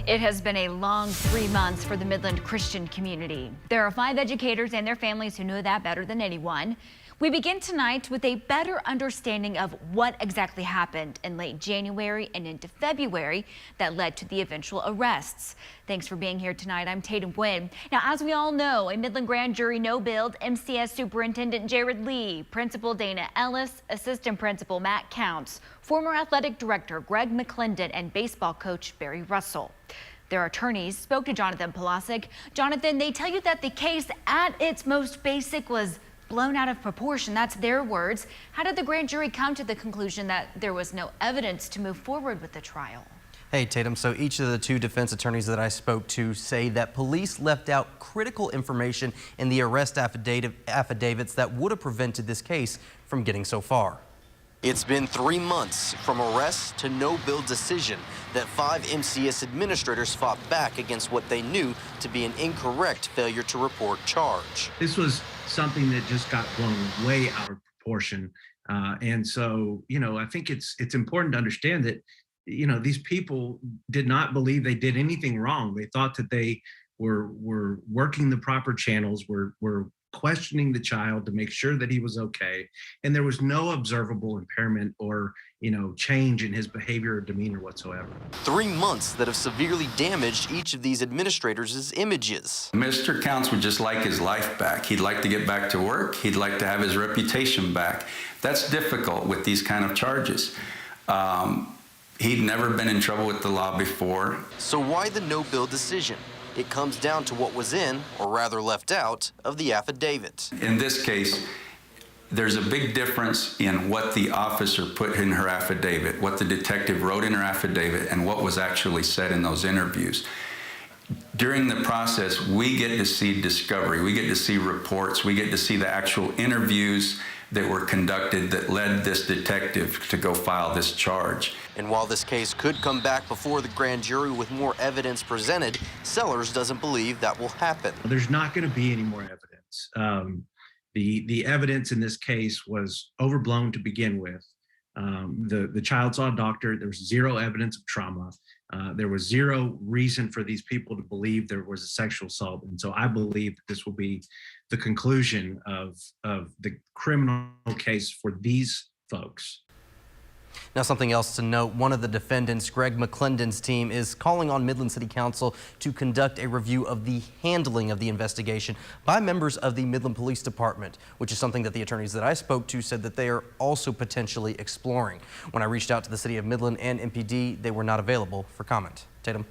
It has been a long 3 months for the Midland Christian community. There are 5 educators and their families who know that better than anyone. We begin tonight with a better understanding of what exactly happened in late January and into February that led to the eventual arrests. Thanks for being here tonight. I'm Tatum Wynn. Now, as we all know, a Midland grand jury no-billed MCS Superintendent Jared Lee, Principal Dana Ellis, Assistant Principal Matt Counts, former Athletic Director Greg McClendon, and baseball coach Barry Russell. Their attorneys spoke to Jonathan Polasic. Jonathan, they tell you that the case at its most basic was blown out of proportion. That's their words. How did the grand jury come to the conclusion that there was no evidence to move forward with the trial? Hey, Tatum. So each of the 2 defense attorneys that I spoke to say that police left out critical information in the arrest affidavits that would have prevented this case from getting so far. It's been 3 months from arrest to no-bill decision that 5 MCS administrators fought back against what they knew to be an incorrect failure to report charge. This was something that just got blown way out of proportion. And so, I think it's important to understand that, these people did not believe they did anything wrong. They thought that they were working the proper channels, were questioning the child to make sure that he was okay. And there was no observable impairment or, change in his behavior or demeanor whatsoever. 3 months that have severely damaged each of these administrators' images. Mr. Counts would just like his life back. He'd like to get back to work. He'd like to have his reputation back. That's difficult with these kind of charges. He'd never been in trouble with the law before. So why the no-bill decision? It comes down to what was in, or rather left out, of the affidavit. In this case, there's a big difference in what the officer put in her affidavit, what the detective wrote in her affidavit, and what was actually said in those interviews. During the process, we get to see discovery, we get to see reports, we get to see the actual interviews that were conducted that led this detective to go file this charge. And while this case could come back before the grand jury with more evidence presented, Sellers doesn't believe that will happen. There's not going to be any more evidence. The evidence in this case was overblown to begin with. The child saw a doctor. There was 0 evidence of trauma. There was 0 reason for these people to believe there was a sexual assault. And so I believe that this will be the conclusion of the criminal case for these folks. Now, something else to note, one of the defendants, Greg McClendon's team, is calling on Midland City Council to conduct a review of the handling of the investigation by members of the Midland Police Department, which is something that the attorneys that I spoke to said that they are also potentially exploring. When I reached out to the City of Midland and MPD, they were not available for comment. Tatum.